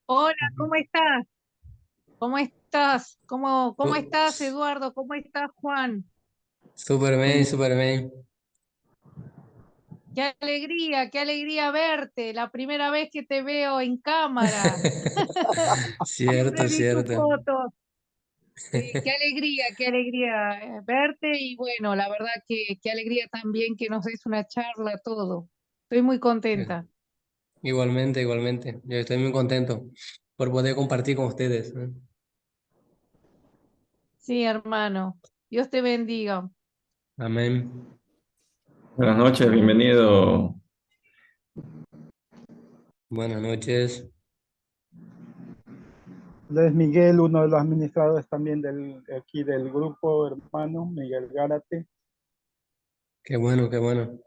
Hola, ¿cómo estás? ¿Cómo estás? ¿Cómo Su- estás, Eduardo? ¿Cómo estás, Juan? Superman, Superman. Qué alegría verte. La primera vez que te veo en cámara. Siempre Cierto, vi tus cierto. fotos. Sí, qué alegría verte y bueno, la verdad que qué alegría también que nos des una charla, todo. Estoy muy contenta. Igualmente, igualmente. Yo estoy muy contento por poder compartir con ustedes, ¿no? Sí, hermano. Dios te bendiga. Amén. Buenas noches, bienvenido. Buenas noches. Entonces Miguel, uno de los administradores también aquí del grupo, hermano, Miguel Gárate. Qué bueno, qué bueno.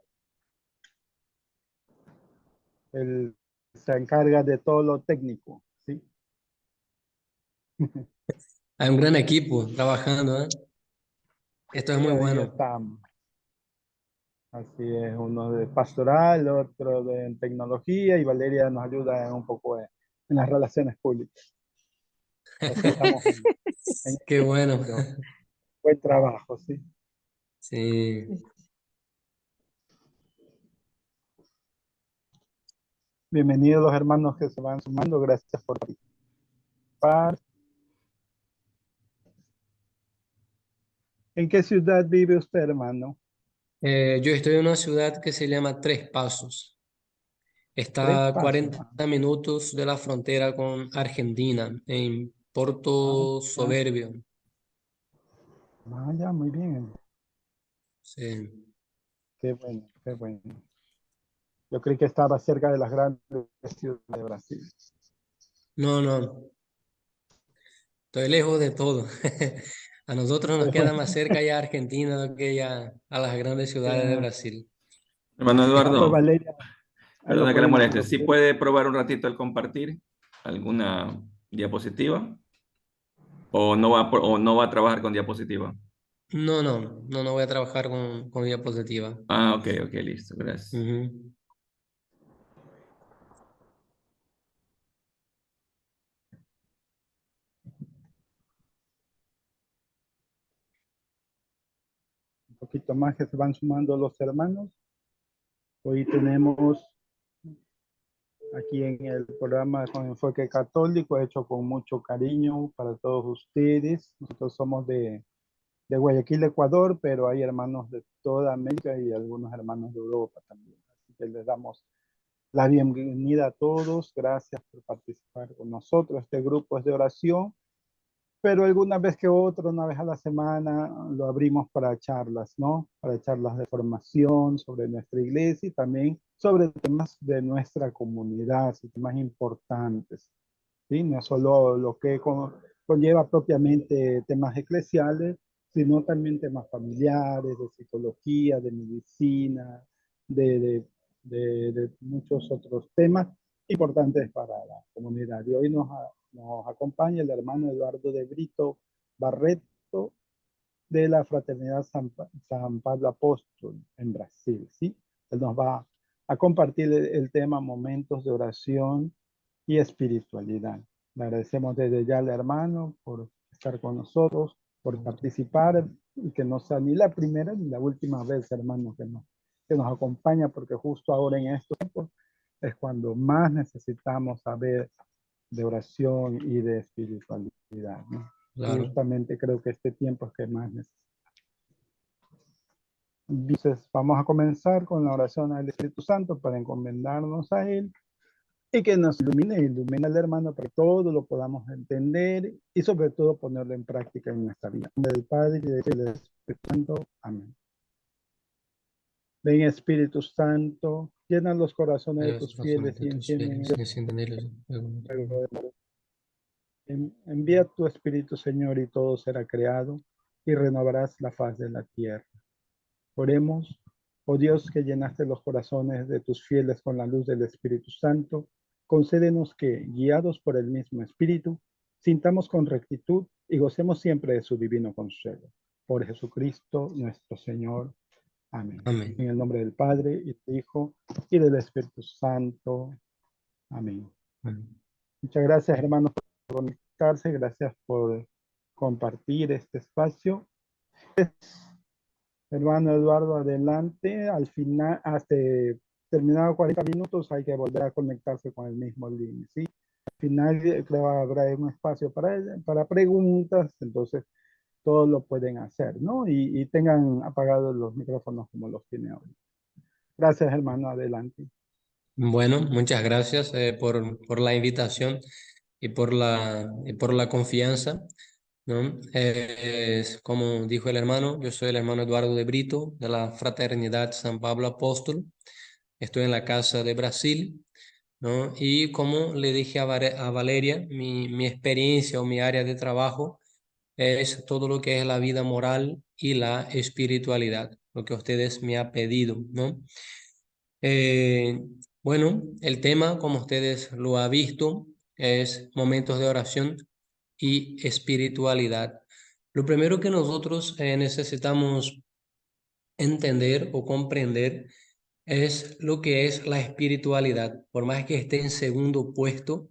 Él se encarga de todo lo técnico, ¿sí? Hay un gran equipo trabajando, ¿eh? Esto es Y muy ahí bueno. está, así es, uno de pastoral, otro de tecnología y Valeria nos ayuda un poco en las relaciones públicas. O sea, estamos en Qué bueno. equipo, buen trabajo, ¿sí? Sí. Bienvenidos los hermanos que se van sumando, gracias por participar. ¿En qué ciudad vive usted, hermano? Yo estoy en una ciudad que se llama Tres Pasos. Tres Está a Pasos. 40 minutos de la frontera con Argentina, en Porto Ah, Soberbio. ya, muy bien. Sí. Qué bueno, qué bueno. Yo creí que estaba cerca de las grandes ciudades de Brasil. No, no. Estoy lejos de todo. A nosotros nos Qué queda bueno. más cerca ya Argentina que ya a las grandes ciudades de Ya. Brasil. Hermano Pues Eduardo, Valeria, algo perdona que le podemos moleste. ¿Sí hacer. puede probar un ratito el compartir alguna diapositiva? ¿O no va a trabajar con diapositiva? No, no, no, no voy a trabajar con diapositiva. Ah, ok, ok, listo, gracias. Ujú. Un poquito más que se van sumando los hermanos. Hoy tenemos aquí en el programa con enfoque católico, hecho con mucho cariño para todos ustedes. Nosotros somos de Guayaquil, Ecuador, pero hay hermanos de toda América y algunos hermanos de Europa también. Así que les damos la bienvenida a todos. Gracias por participar con nosotros. Este grupo es de oración, pero alguna vez que otra, una vez a la semana, lo abrimos para charlas, ¿no? Para charlas de formación sobre nuestra iglesia y también sobre temas de nuestra comunidad, temas importantes, ¿sí? No solo lo que conlleva propiamente temas eclesiales, sino también temas familiares, de psicología, de medicina, de, de, de muchos otros temas importantes para la comunidad. Y hoy nos acompaña el hermano Eduardo de Brito Barreto de la Fraternidad San Pablo Apóstol en Brasil, ¿sí? Él nos va a compartir el tema momentos de oración y espiritualidad. Le agradecemos desde ya al hermano por estar con nosotros, por participar y que no sea ni la primera ni la última vez, hermano, que nos acompaña, porque justo ahora en estos tiempos es cuando más necesitamos saber de oración y de espiritualidad, ¿no? Claro. Justamente creo que este tiempo es que más necesitamos. Entonces, vamos a comenzar con la oración al Espíritu Santo para encomendarnos a Él y que nos ilumine al hermano para que todo lo podamos entender y sobre todo ponerlo en práctica en nuestra vida. En nombre del Padre y del Espíritu Santo. Amén. Ven Espíritu Santo, llena los corazones de tus fieles y Tus enciende en fieles, encienden el fuego. el fuego. Envía tu Espíritu, Señor, y todo será creado y renovarás la faz de la tierra. Oremos, oh Dios, que llenaste los corazones de tus fieles con la luz del Espíritu Santo, concédenos que, guiados por el mismo Espíritu, sintamos con rectitud y gocemos siempre de su divino consuelo. Por Jesucristo nuestro Señor. Amén. Amén. En el nombre del Padre y del Hijo y del Espíritu Santo. Amén. Amén. Muchas gracias, hermanos, por conectarse. Gracias por compartir este espacio. Hermano Eduardo, adelante. Al final, hasta terminado 40 minutos, hay que volver a conectarse con el mismo link, ¿sí? Al final, creo habrá un espacio para preguntas, entonces todos lo pueden hacer, ¿no? Y tengan apagados los micrófonos como los tiene ahora. Gracias, hermano, adelante. Bueno, muchas gracias por la invitación y por la confianza, ¿no? Como dijo el hermano, yo soy el hermano Eduardo de Brito, de la Fraternidad San Pablo Apóstol. Estoy en la Casa de Brasil, ¿no? Y como le dije a Valeria, mi experiencia o mi área de trabajo es todo lo que es la vida moral y la espiritualidad, lo que ustedes me han pedido, ¿no? Eh, bueno, el tema, como ustedes lo han visto, es momentos de oración y espiritualidad. Lo primero que nosotros necesitamos entender o comprender es lo que es la espiritualidad. Por más que esté en segundo puesto,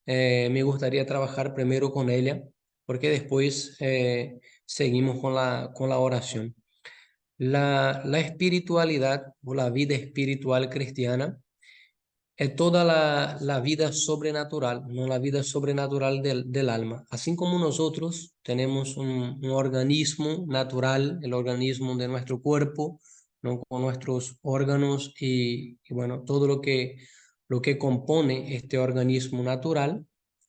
me gustaría trabajar primero con ella, porque después seguimos con la oración. La espiritualidad o la vida espiritual cristiana es toda la vida sobrenatural, no la vida sobrenatural del alma. Así como nosotros tenemos un organismo natural, el organismo de nuestro cuerpo, ¿no? Con nuestros órganos y bueno, todo lo que compone este organismo natural,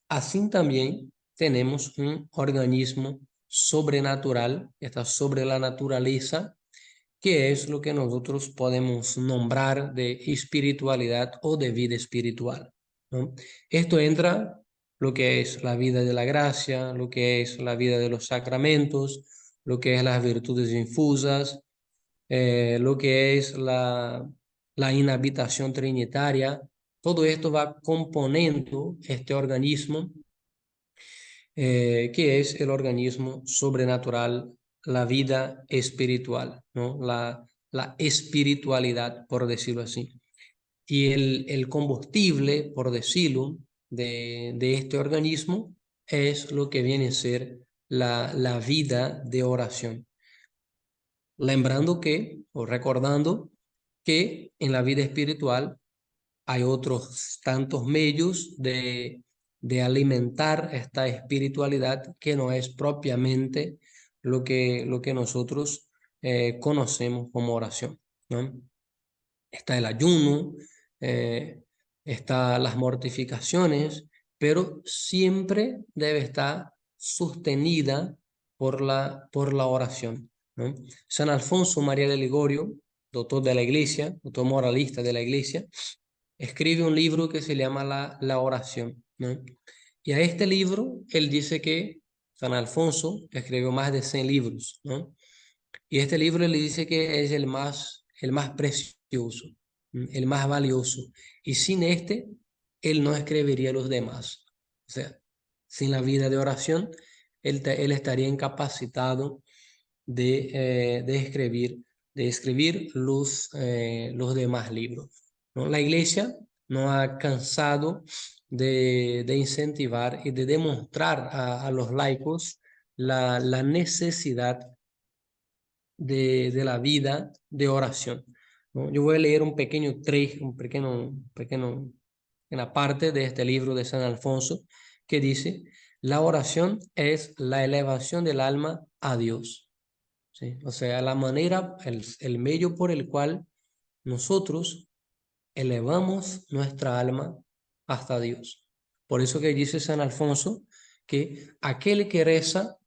así también tenemos un organismo sobrenatural, que está sobre la naturaleza, que es lo que nosotros podemos nombrar de espiritualidad o de vida espiritual, ¿no? Esto entra lo que es la vida de la gracia, lo que es la vida de los sacramentos, lo que es las virtudes infusas, lo que es la inhabitación trinitaria. Todo esto va componiendo este organismo, que es el organismo sobrenatural, la vida espiritual, ¿no? La espiritualidad, por decirlo así. Y el combustible, por decirlo, de este organismo es lo que viene a ser la vida de oración. Lembrando que, o recordando, que en la vida espiritual hay otros tantos medios de alimentar esta espiritualidad que no es propiamente lo que nosotros conocemos como oración, ¿no? Está el ayuno, eh, está las mortificaciones, pero siempre debe estar sostenida por la oración, ¿no? San Alfonso María de Ligorio, doctor de la Iglesia, doctor moralista de la Iglesia, escribe un libro que se llama La oración, ¿no? Y a este libro, él dice que San Alfonso escribió más de 100 libros, ¿no? Y este libro le dice que es el más precioso, el más valioso. Y sin este, él no escribiría los demás. O sea, sin la vida de oración, él estaría incapacitado de escribir los demás libros, ¿no? La iglesia no ha cansado de incentivar y de demostrar a los laicos la necesidad de la vida de oración, ¿no? Yo voy a leer un pequeño trecho, una parte de este libro de San Alfonso que dice: la oración es la elevación del alma a Dios, ¿sí? O sea, la manera, el medio por el cual nosotros elevamos nuestra alma hasta Dios. Por eso que dice San Alfonso que aquel que reza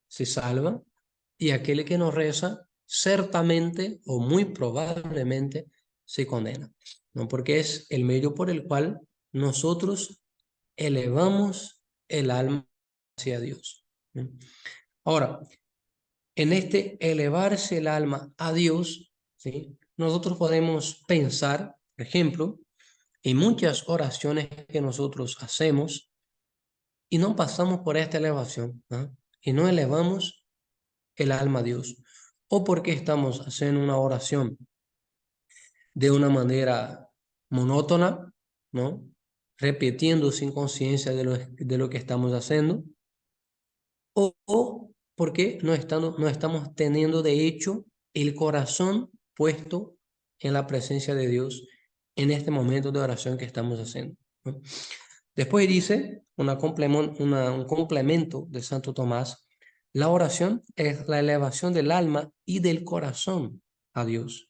se salva y aquel que no reza ciertamente o muy probablemente se condena, ¿no? Porque es el medio por el cual nosotros elevamos el alma hacia Dios, ¿no? Ahora, en este elevarse el alma a Dios, ¿sí? Nosotros podemos pensar, por ejemplo, en muchas oraciones que nosotros hacemos y no pasamos por esta elevación, ¿no? Y no elevamos el alma a Dios. O porque estamos haciendo una oración de una manera monótona, ¿no? repitiendo sin conciencia de lo que estamos haciendo, o porque no estamos teniendo de hecho el corazón puesto en la presencia de Dios en este momento de oración que estamos haciendo, ¿no? Después dice un complemento de Santo Tomás: la oración es la elevación del alma y del corazón a Dios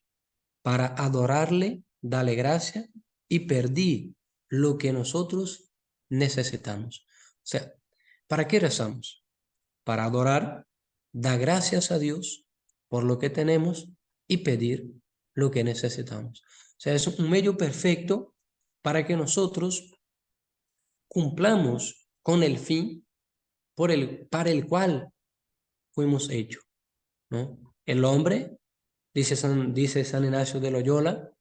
para adorarle, darle gracia y pedir lo que nosotros necesitamos. O sea, ¿para qué rezamos? Para adorar, dar gracias a Dios por lo que tenemos y pedir lo que necesitamos. O sea, es un medio perfecto para que nosotros cumplamos con el fin para el cual fuimos hechos, ¿no? El hombre, dice San Ignacio de Loyola,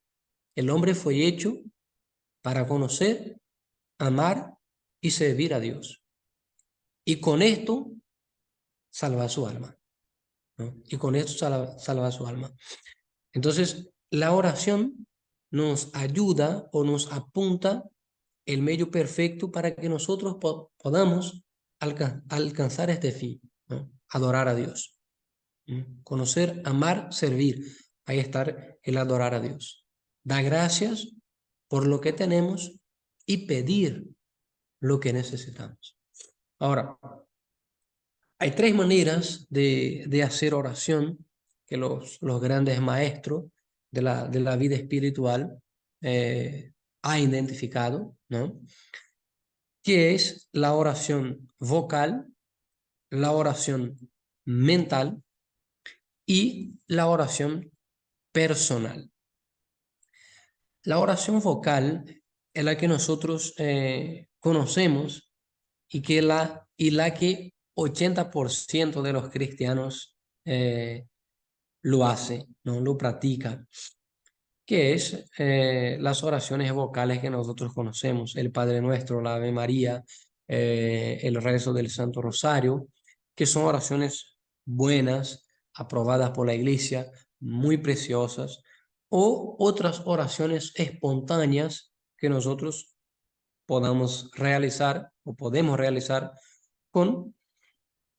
el hombre fue hecho para conocer, amar y servir a Dios. Y con esto salva su alma, ¿no? Y con esto salva su alma. Entonces, la oración nos ayuda o nos apunta el medio perfecto para que nosotros podamos alcanzar este fin, ¿no? Adorar a Dios. Conocer, amar, servir. Ahí está el adorar a Dios. Da gracias por lo que tenemos y pedir lo que necesitamos. Ahora, hay tres maneras de hacer oración que los grandes maestros de la vida espiritual han identificado, ¿no? Que es la oración vocal, la oración mental y la oración personal. La oración vocal es la que nosotros conocemos y la que 80% de los cristianos lo hace, ¿no? Lo practica, que es las oraciones vocales que nosotros conocemos: el Padre Nuestro, la Ave María, el rezo del Santo Rosario, que son oraciones buenas, aprobadas por la Iglesia, muy preciosas, o otras oraciones espontáneas que nosotros podemos realizar con,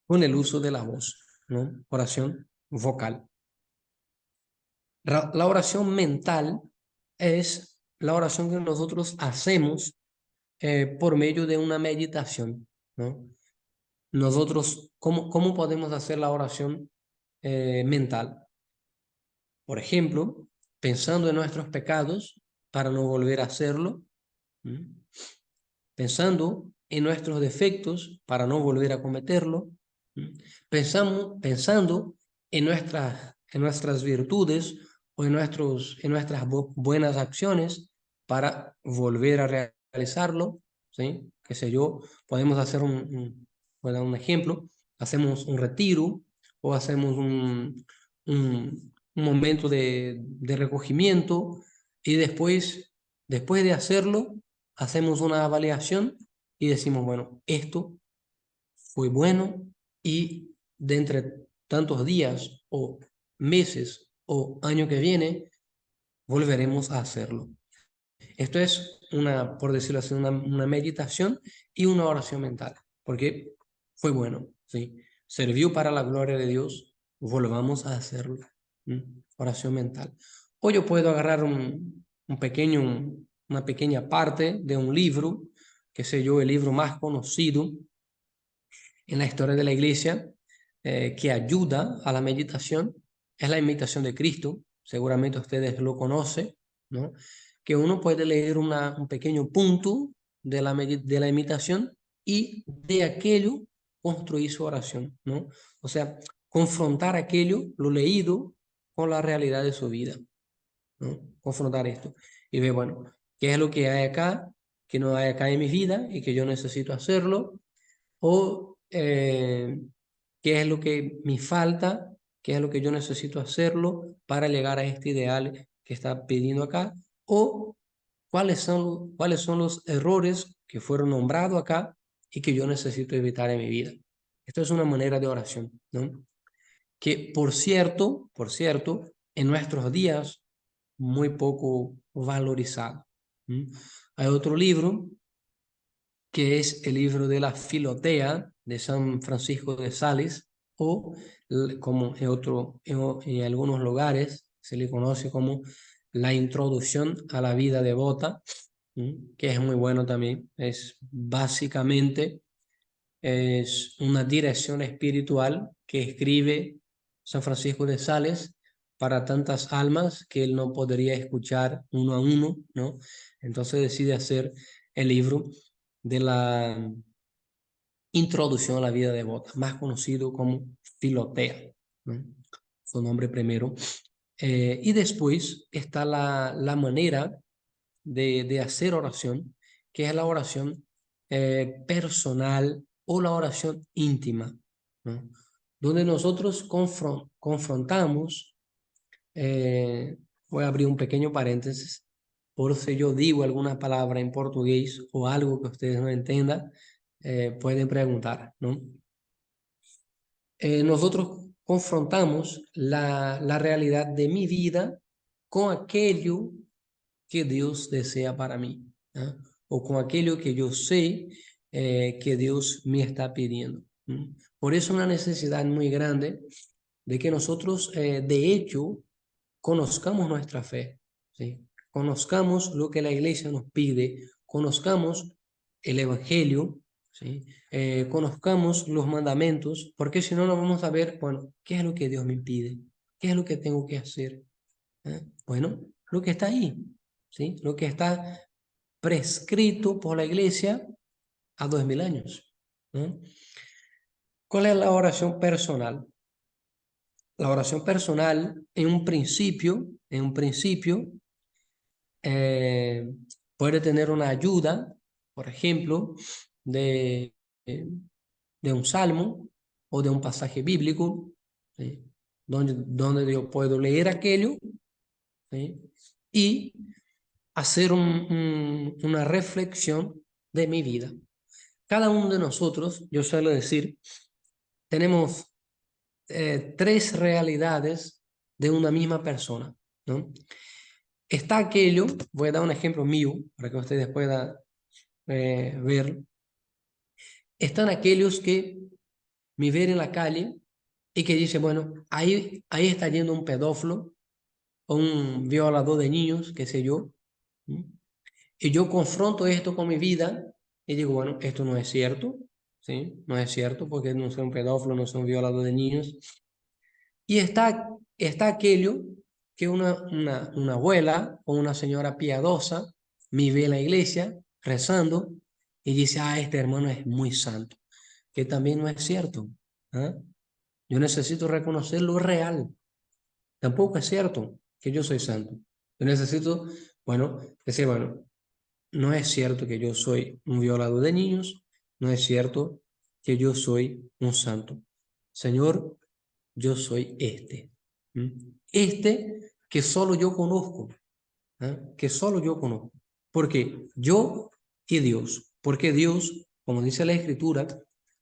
con el uso de la voz, ¿no? Oración vocal. La oración mental es la oración que nosotros hacemos por medio de una meditación, ¿no? Nosotros, ¿cómo podemos hacer la oración mental? Por ejemplo, pensando en nuestros pecados para no volver a hacerlo, ¿sí? Pensando en nuestros defectos para no volver a cometerlo, ¿sí? Pensando en nuestras virtudes o en nuestras buenas acciones para volver a realizarlo, ¿sí? Qué sé yo, podemos hacer voy a dar un ejemplo: hacemos un retiro o hacemos un momento de recogimiento y después de hacerlo, hacemos una avaliación y decimos, bueno, esto fue bueno y de entre tantos días o meses o año que viene, volveremos a hacerlo. Esto es por decirlo así, una meditación y una oración mental, porque fue bueno, ¿sí? Sirvió para la gloria de Dios, volvamos a hacerlo. Oración mental. O yo puedo agarrar una pequeña parte de un libro, qué sé yo, el libro más conocido en la historia de la iglesia, que ayuda a la meditación, es la imitación de Cristo. Seguramente ustedes lo conocen, ¿no? Que uno puede leer un pequeño punto de la imitación y de aquello construir su oración, ¿no? O sea, confrontar aquello, lo leído, con la realidad de su vida, ¿no? Confrontar esto y ver, bueno, qué es lo que hay acá, que no hay acá en mi vida y que yo necesito hacerlo, o qué es lo que me falta, qué es lo que yo necesito hacerlo para llegar a este ideal que está pidiendo acá, o cuáles son los errores que fueron nombrados acá y que yo necesito evitar en mi vida. Esto es una manera de oración, ¿no? Que por cierto, en nuestros días muy poco valorizado. Hay otro libro que es el libro de la Filotea de San Francisco de Sales, o como en algunos lugares se le conoce como la Introducción a la vida devota, que es muy bueno también. Es básicamente es una dirección espiritual que escribe San Francisco de Sales para tantas almas que él no podría escuchar uno a uno, ¿no? Entonces decide hacer el libro de la Introducción a la vida devota, más conocido como Filotea, ¿no? Su nombre primero. Y después está la manera de hacer oración, que es la oración personal o la oración íntima, ¿no? Donde nosotros confrontamos, voy a abrir un pequeño paréntesis, por si yo digo alguna palabra en portugués o algo que ustedes no entiendan, pueden preguntar, ¿no? Nosotros confrontamos la realidad de mi vida con aquello que Dios desea para mí, ¿no? O con aquello que yo sé que Dios me está pidiendo, ¿no? Por eso una necesidad muy grande de que nosotros, de hecho, conozcamos nuestra fe, ¿sí? Conozcamos lo que la iglesia nos pide, conozcamos el Evangelio, ¿sí? Conozcamos los mandamientos, porque si no, no vamos a ver, bueno, ¿qué es lo que Dios me pide? ¿Qué es lo que tengo que hacer? Bueno, lo que está ahí, ¿sí? Lo que está prescrito por la iglesia a 2000 años, ¿no? ¿Cuál es la oración personal? La oración personal, en un principio eh, puede tener una ayuda, por ejemplo, de, de un salmo o de un pasaje bíblico, ¿sí? Donde yo puedo leer aquello, ¿sí? Y hacer una reflexión de mi vida. Cada uno de nosotros, yo suelo decir, tenemos tres realidades de una misma persona, ¿no? Está aquello, voy a dar un ejemplo mío para que ustedes puedan ver. Están aquellos que me ven en la calle y que dicen, bueno, ahí está yendo un pedófilo o un violador de niños, qué sé yo. Y yo confronto esto con mi vida y digo, bueno, esto no es cierto, ¿sí? No es cierto porque no soy un pedófilo, no soy un violador de niños. Y está aquello que una abuela o una señora piadosa me ve en la iglesia rezando y dice, este hermano es muy santo, que también no es cierto, ¿ah? Yo necesito reconocer lo real. Tampoco es cierto que yo soy santo. Yo necesito, bueno, decir, bueno, no es cierto que yo soy un violador de niños, no es cierto que yo soy un santo. Señor, yo soy este. Este que solo yo conozco, que solo yo conozco. Porque yo y Dios, porque Dios, como dice la Escritura,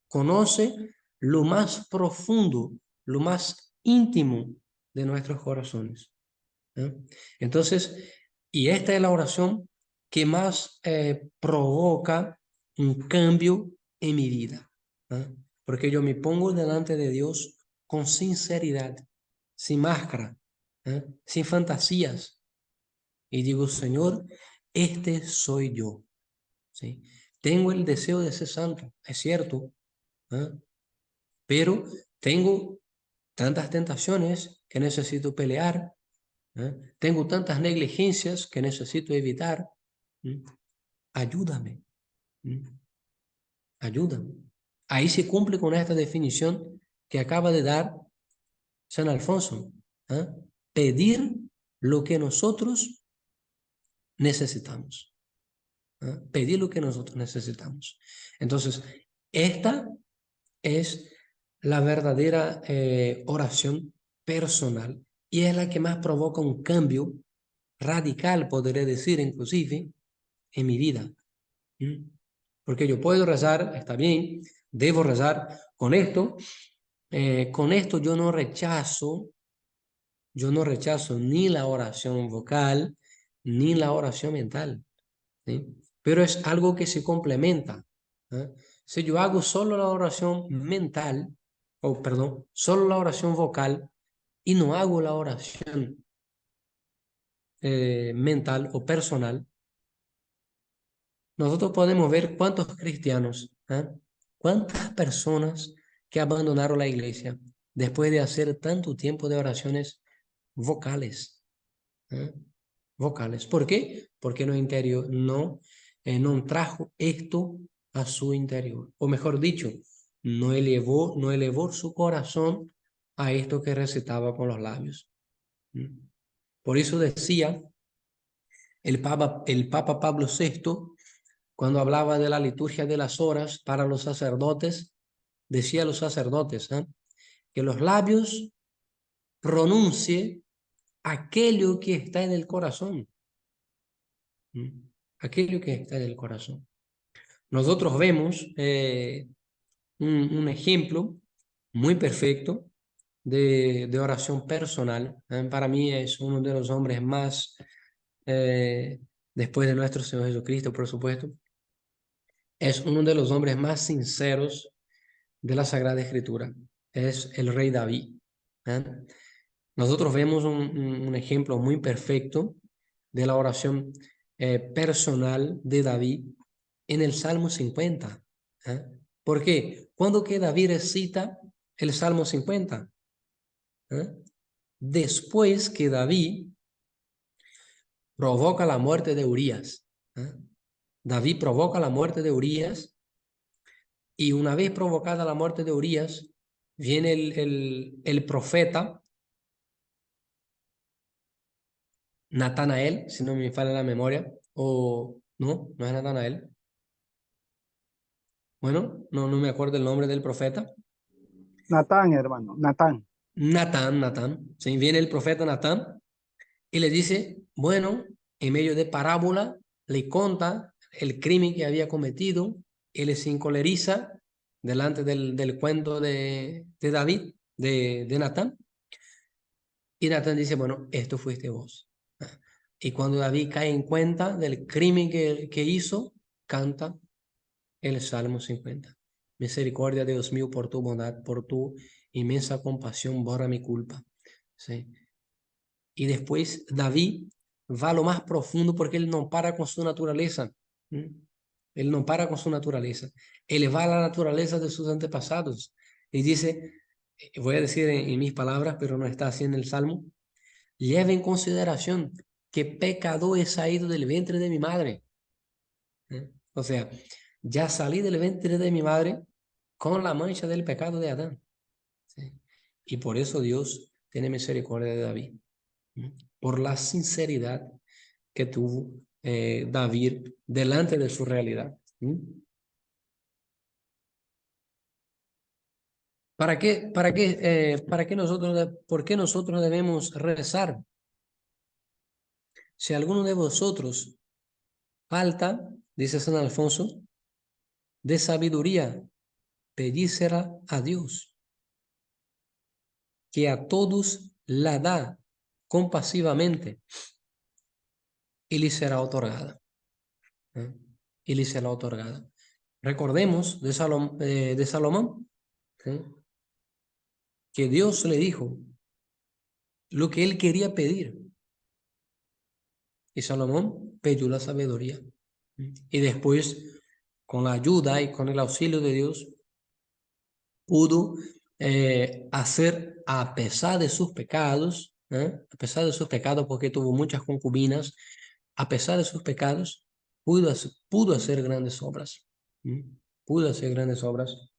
conoce lo más profundo, lo más íntimo de nuestros corazones. Entonces, y esta es la oración que más provoca un cambio en mi vida, porque yo me pongo delante de Dios con sinceridad, sin máscara, sin fantasías, y digo, Señor, este soy yo, ¿sí? Tengo el deseo de ser santo, es cierto, pero tengo tantas tentaciones que necesito pelear. Tengo tantas negligencias que necesito evitar. Ayúdame. Ayúdame. Ahí se cumple con esta definición que acaba de dar San Alfonso. Pedir lo que nosotros necesitamos. Pedir lo que nosotros necesitamos. Entonces, esta es la verdadera oración personal y es la que más provoca un cambio radical, podría decir, inclusive, en mi vida. Porque yo puedo rezar, está bien, debo rezar con esto. Con esto yo no rechazo ni la oración vocal, ni la oración mental, ¿sí? Pero es algo que se complementa, ¿eh? Si yo hago solo la oración mental, o perdón, solo la oración vocal y no hago la oración mental o personal, nosotros podemos ver cuántos cristianos, cuántas personas que abandonaron la iglesia después de hacer tanto tiempo de oraciones vocales. ¿Eh? Vocales. ¿Por qué? Porque no interior no trajo esto a su interior. O mejor dicho, no elevó su corazón a esto que recitaba con los labios. Por eso decía el Papa Pablo VI, cuando hablaba de la liturgia de las horas para los sacerdotes, decía a los sacerdotes, que los labios pronuncie aquello que está en el corazón. Aquello que está en el corazón. Nosotros vemos un ejemplo muy perfecto de oración personal. Para mí es uno de los hombres más, después de nuestro Señor Jesucristo, por supuesto, es uno de los hombres más sinceros de la Sagrada Escritura. Es el rey David. Nosotros vemos un ejemplo muy perfecto de la oración personal de David en el Salmo 50. ¿Por qué? ¿Cuándo que David recita el Salmo 50? Después que David provoca la muerte de Urías. David provoca la muerte de Urías, y una vez provocada la muerte de Urías, viene el profeta Natanael, si no me falla la memoria, o no es Natanael. Bueno, no me acuerdo el nombre del profeta. Natán, hermano, Natán. Natán. Sí, viene el profeta Natán y le dice, bueno, en medio de parábola, le cuenta el crimen que había cometido. Él se encoleriza delante del cuento de David, de Natán. Y Natán dice, bueno, esto fuiste vos. Y cuando David cae en cuenta del crimen que hizo, canta el Salmo 50. Misericordia, Dios mío, por tu bondad, por tu inmensa compasión, borra mi culpa. ¿Sí? Y después David va a lo más profundo porque él no para con su naturaleza. Él no para con su naturaleza. Él va a la naturaleza de sus antepasados. Y dice, voy a decir en mis palabras, pero no está así en el Salmo, lleva en consideración que pecador he salido del vientre de mi madre. O sea, ya salí del vientre de mi madre con la mancha del pecado de Adán. ¿Sí? Y por eso Dios tiene misericordia de David. Por la sinceridad que tuvo David delante de su realidad. ¿Por qué nosotros debemos rezar? Si alguno de vosotros falta, dice San Alfonso, de sabiduría, pedísela a Dios, que a todos la da compasivamente y le será otorgada. Y le será otorgada. Recordemos de Salomón, que Dios le dijo lo que él quería pedir. Y Salomón pidió la sabiduría. Y después, con la ayuda y con el auxilio de Dios, pudo hacer, a pesar de sus pecados, porque tuvo muchas concubinas, a pesar de sus pecados, pudo hacer grandes obras. Pudo hacer grandes obras.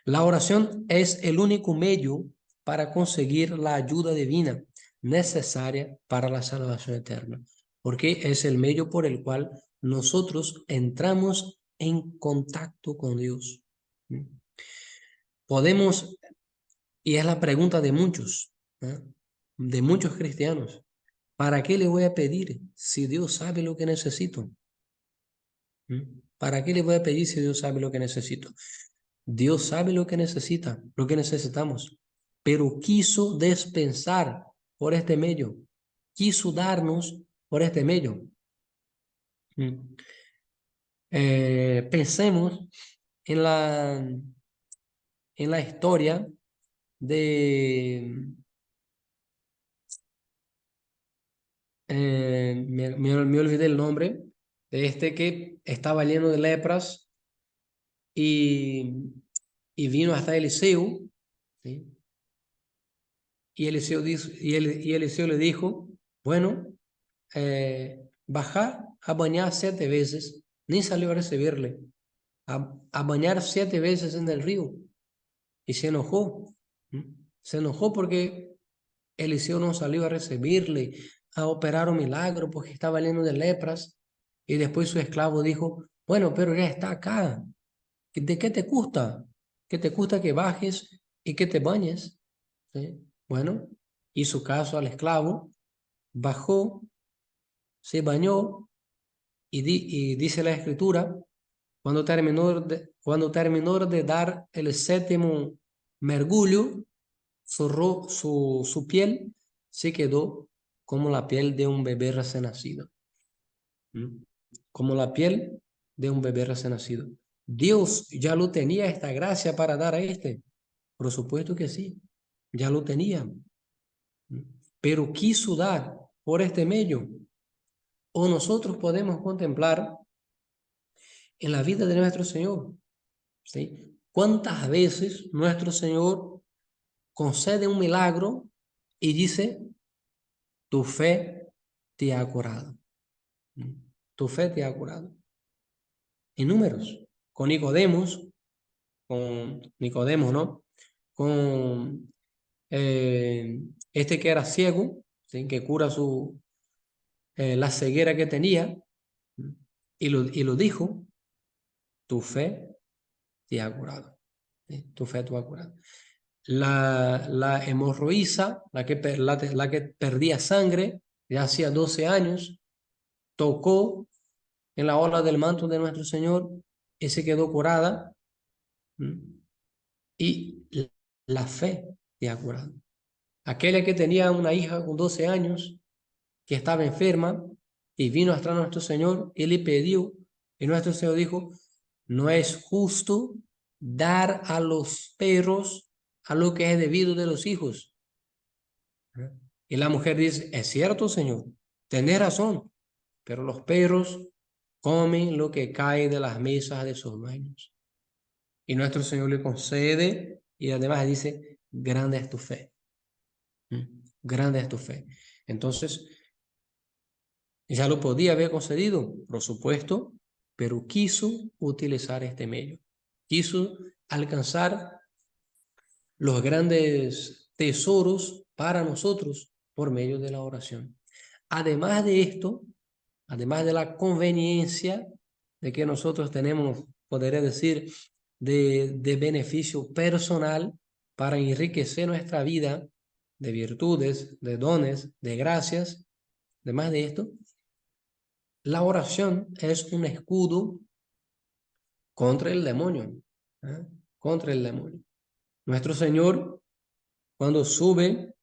La oración es el único medio para conseguir la ayuda divina necesaria para la salvación eterna, porque es el medio por el cual nosotros entramos en contacto con Dios. Podemos, y es la pregunta de muchos, de muchos cristianos, ¿para qué le voy a pedir si Dios sabe lo que necesito? ¿Para qué le voy a pedir si Dios sabe lo que necesito? Dios sabe lo que necesita, lo que necesitamos, pero quiso dispensar por este medio, quiso darnos por este medio. Pensemos en la historia de... me olvidé el nombre, de este que estaba lleno de lepras y, y vino hasta Eliseo, ¿sí? Y Eliseo le dijo, bueno, bajar a bañar 7 veces, ni salió a recibirle, a bañar 7 veces en el río, y se enojó. Se enojó porque Eliseo no salió a recibirle, a operar un milagro porque estaba lleno de lepras. Y después su esclavo dijo, bueno, pero ya está acá. ¿De qué te gusta? ¿Qué te gusta que bajes y que te bañes? ¿Sí? Bueno, hizo caso al esclavo, bajó, se bañó y dice la escritura, cuando terminó de dar el 7º mergullo, su piel se quedó como la piel de un bebé recién nacido. Como la piel de un bebé recién nacido. Dios ya lo tenía esta gracia para dar a este. Por supuesto que sí, ya lo tenía. Pero quiso dar por este medio. O nosotros podemos contemplar en la vida de nuestro Señor, ¿sí? ¿Cuántas veces nuestro Señor concede un milagro y dice, tu fe te ha curado? Tu fe te ha curado. En números, con Nicodemo, ¿no? Con este que era ciego, ¿sí? Que cura la ceguera que tenía, y lo dijo, tu fe te ha curado. ¿Sí? Tu fe te ha curado. La hemorroísa, la que perdía sangre, ya hacía 12 años, tocó en la orla del manto de nuestro Señor y se quedó curada. Y la fe te ha curado. Aquella que tenía una hija con 12 años que estaba enferma y vino hasta nuestro Señor y le pidió, y nuestro Señor dijo, no es justo dar a los perros a lo que es debido de los hijos. Y la mujer dice, es cierto, Señor, tenés razón, pero los perros comen lo que cae de las mesas de sus dueños. Y nuestro Señor le concede y además dice, grande es tu fe. Grande es tu fe. Entonces, ya lo podía haber concedido, por supuesto, pero quiso utilizar este medio. Quiso alcanzar los grandes tesoros para nosotros por medio de la oración. Además de esto, además de la conveniencia de que nosotros tenemos, podría decir, de beneficio personal para enriquecer nuestra vida de virtudes, de dones, de gracias, además de esto, la oración es un escudo contra el demonio, ¿eh? Contra el demonio. Nuestro Señor, cuando sube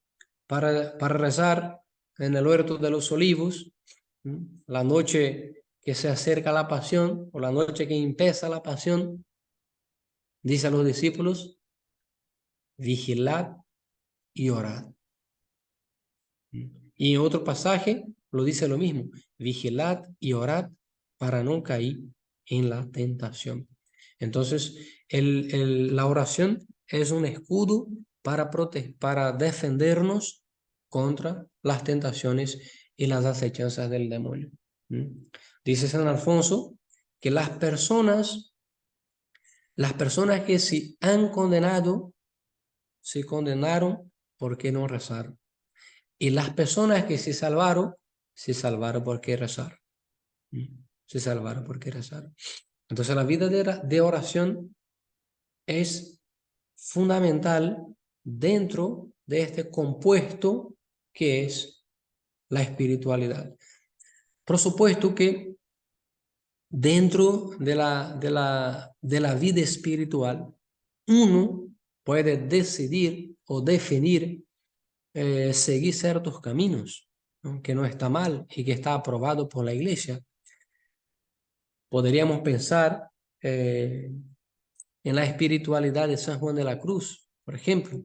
para rezar en el huerto de los olivos, la noche que se acerca la pasión, o la noche que empieza la pasión, dice a los discípulos, vigilad y orad. Y en otro pasaje lo dice lo mismo, vigilad y orad para no caer en la tentación. Entonces, la oración es un escudo para defendernos contra las tentaciones y las acechanzas del demonio. Dice San Alfonso que las personas que se han condenado, se condenaron porque no rezaron. Y las personas que se salvaron porque rezaron. Se salvaron porque rezaron. Entonces la vida de oración es fundamental dentro de este compuesto que es la espiritualidad. Por supuesto que dentro de la vida espiritual, uno puede decidir o definir seguir ciertos caminos, ¿no? Que no está mal y que está aprobado por la iglesia. Podríamos pensar en la espiritualidad de San Juan de la Cruz, por ejemplo,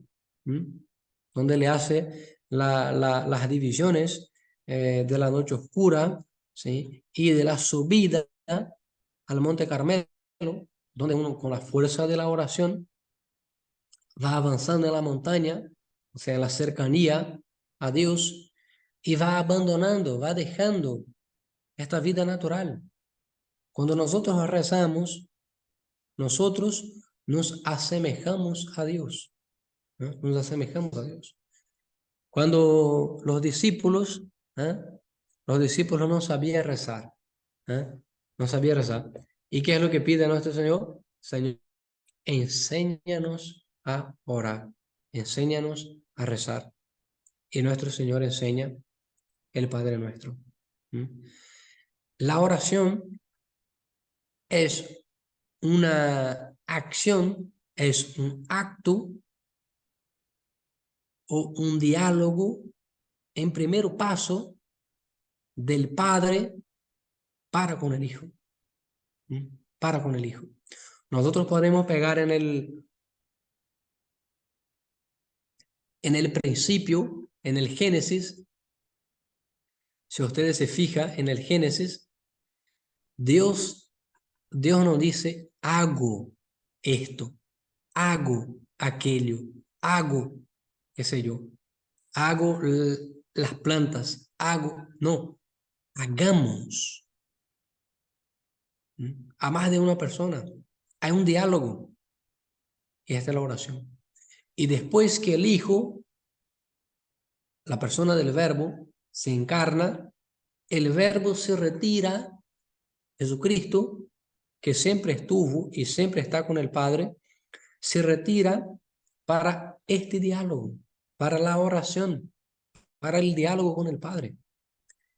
donde le hace las divisiones de la noche oscura, ¿sí? Y de la subida al Monte Carmelo, donde uno con la fuerza de la oración va avanzando en la montaña, o sea, en la cercanía a Dios, y va abandonando, va dejando esta vida natural. Cuando nosotros rezamos, nosotros nos asemejamos a Dios, ¿no? Nos asemejamos a Dios. Cuando ¿eh? Los discípulos no sabían rezar, ¿eh? No sabían rezar. ¿Y qué es lo que pide nuestro Señor? Señor, enséñanos a orar, enséñanos a rezar. Y nuestro Señor enseña el Padre Nuestro. La oración es una acción, es un acto o un diálogo en primer paso del Padre para con el Hijo. Para con el Hijo. Nosotros podemos pegar en el principio, en el Génesis. Si ustedes se fijan en el Génesis, Dios nos dice, hago esto, hago aquello, hago, qué sé yo, hago las plantas, no, hagamos. A más de una persona. Hay un diálogo y esta es la oración. Y después que el Hijo, la persona del Verbo, se encarna, el Verbo se retira, Jesucristo, que siempre estuvo y siempre está con el Padre, se retira para este diálogo, para la oración, para el diálogo con el Padre.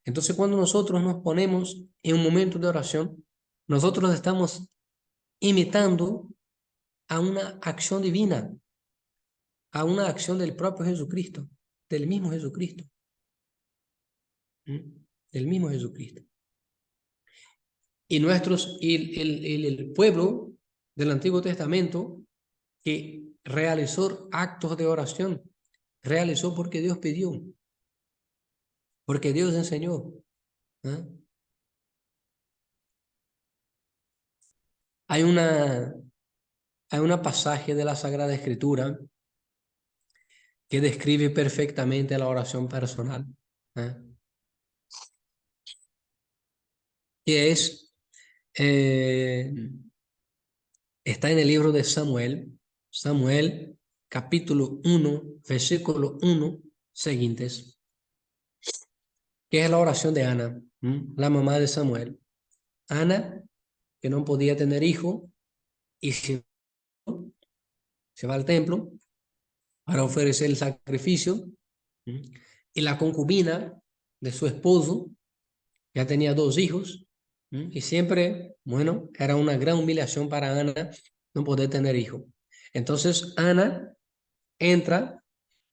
Entonces, cuando nosotros nos ponemos en un momento de oración, nosotros estamos imitando a una acción divina, a una acción del propio Jesucristo, del mismo Jesucristo. Del mismo Jesucristo. Y el pueblo del Antiguo Testamento que realizó actos de oración, realizó porque Dios pidió, porque Dios enseñó. ¿Eh? Hay una pasaje de la Sagrada Escritura que describe perfectamente la oración personal, ¿eh? Que está en el libro de Samuel, capítulo 1, versículo 1, siguientes, que es la oración de Ana, la mamá de Samuel. Ana, que no podía tener hijo, y se va al templo para ofrecer el sacrificio, y la concubina de su esposo ya tenía 2 hijos, y siempre, bueno, era una gran humillación para Ana no poder tener hijo. Entonces Ana entra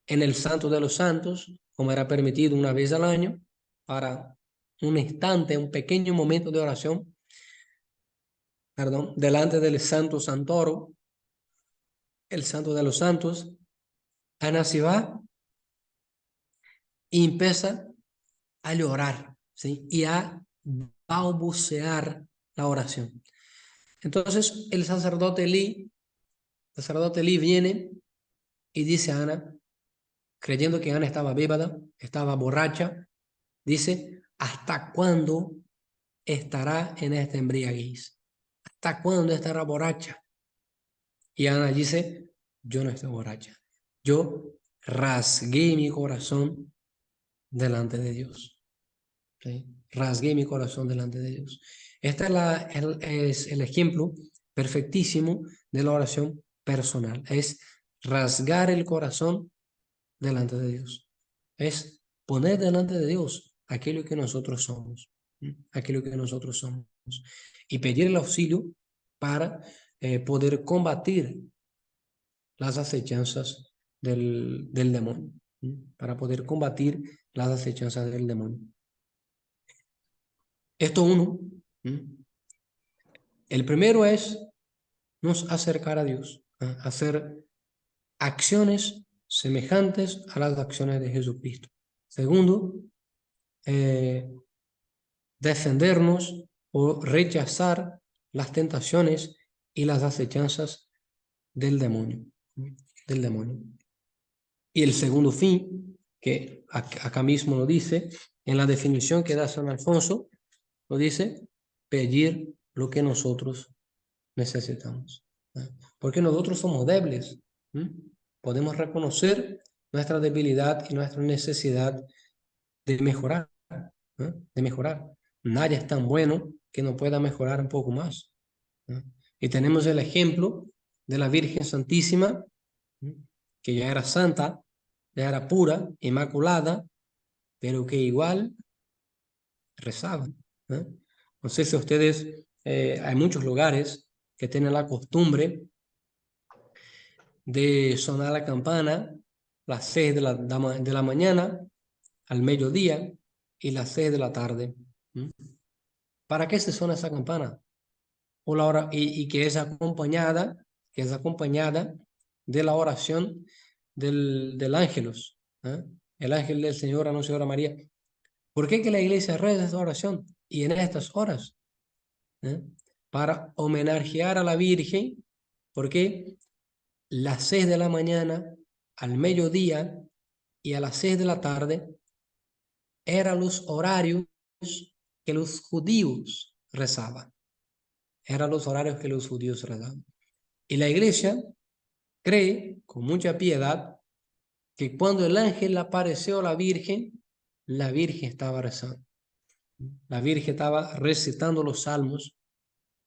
en el Santo de los Santos, como era permitido una vez al año, para un instante, un pequeño momento de oración, delante del Santo Santoro, el Santo de los Santos. Ana se va y empieza a llorar, ¿sí? Y a balbucear la oración. Entonces el sacerdote Elí viene y dice a Ana, creyendo que Ana estaba bébada, estaba borracha, dice, ¿hasta cuándo estará en esta embriaguez? ¿Hasta cuándo estará borracha? Y Ana dice, yo no estoy borracha. Yo rasgué mi corazón delante de Dios. ¿Sí? Rasgué mi corazón delante de Dios. Este es el ejemplo perfectísimo de la oración personal. Es rasgar el corazón delante de Dios. Es poner delante de Dios aquello que nosotros somos. Aquello que nosotros somos. Y pedir el auxilio para poder combatir las acechanzas del demonio. Para poder combatir las acechanzas del demonio. Esto uno. El primero es nos acercar a Dios, hacer acciones semejantes a las acciones de Jesucristo. Segundo, defendernos o rechazar las tentaciones y las acechanzas del demonio. Y el segundo fin, que acá mismo lo dice, en la definición que da San Alfonso, lo dice, pedir lo que nosotros necesitamos. Porque nosotros somos débiles. Podemos reconocer nuestra debilidad y nuestra necesidad de mejorar. De mejorar. Nadie es tan bueno que no pueda mejorar un poco más. Y tenemos el ejemplo de la Virgen Santísima, que ya era santa, ya era pura, inmaculada, pero que igual rezaba. No sé si ustedes, hay muchos lugares que tienen la costumbre de sonar la campana las 6 de la mañana, al mediodía y las 6 de la tarde. ¿Para qué se suena esa campana? O la hora, y que es acompañada de la oración del ángelus, el ángel del Señor anunciador a María. ¿Por qué que la iglesia reza esta oración? Y en estas horas, para homenajear a la Virgen, porque las 6 de la mañana, al mediodía y a las 6 de la tarde eran los horarios que los judíos rezaban. Eran los horarios que los judíos rezaban. Y la iglesia cree, con mucha piedad, que cuando el ángel apareció a la Virgen estaba rezando. La Virgen estaba recitando los salmos.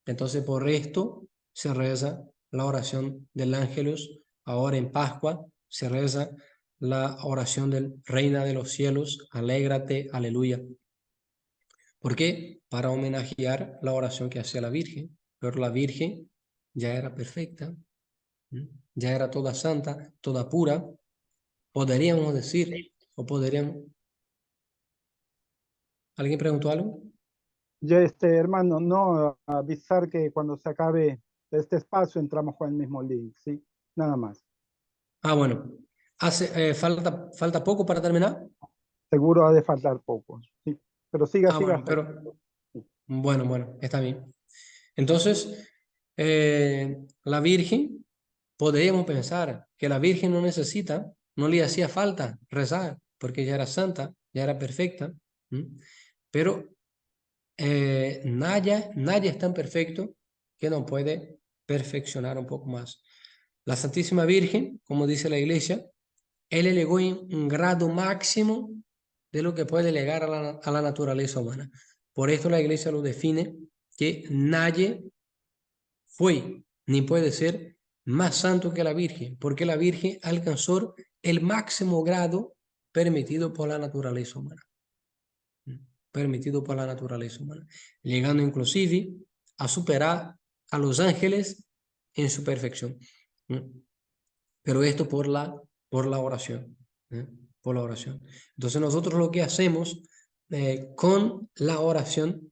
Entonces, por esto se reza la oración del ángelus. Ahora en Pascua se reza la oración del Reina de los cielos. Alégrate, aleluya. ¿Por qué? Para homenajear la oración que hacía la Virgen. Pero la Virgen ya era perfecta, ya era toda santa, toda pura. Podríamos decir, o podríamos... ¿Alguien preguntó algo? Ya, hermano, no avisar que cuando se acabe este espacio entramos con el mismo link, ¿sí? Nada más. Ah, bueno. ¿Falta poco para terminar? Seguro ha de faltar poco, ¿sí? Pero siga, Ah, siga. bueno, pero... Bueno, está bien. Entonces, la Virgen, podríamos pensar que la Virgen no necesita, no le hacía falta rezar, porque ya era santa, ya era perfecta. Pero nadie es tan perfecto que no puede perfeccionar un poco más. La Santísima Virgen, como dice la Iglesia, él elegó en un grado máximo de lo que puede llegar a la naturaleza humana. Por esto la Iglesia lo define que nadie fue ni puede ser más santo que la Virgen, porque la Virgen alcanzó el máximo grado permitido por la naturaleza humana. Permitido por la naturaleza humana, llegando inclusive a superar a los ángeles en su perfección. Pero esto por la oración. Por la oración. Entonces nosotros lo que hacemos con la oración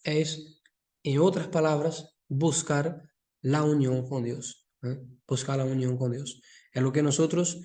es, en otras palabras, buscar la unión con Dios. Buscar la unión con Dios. Es lo que nosotros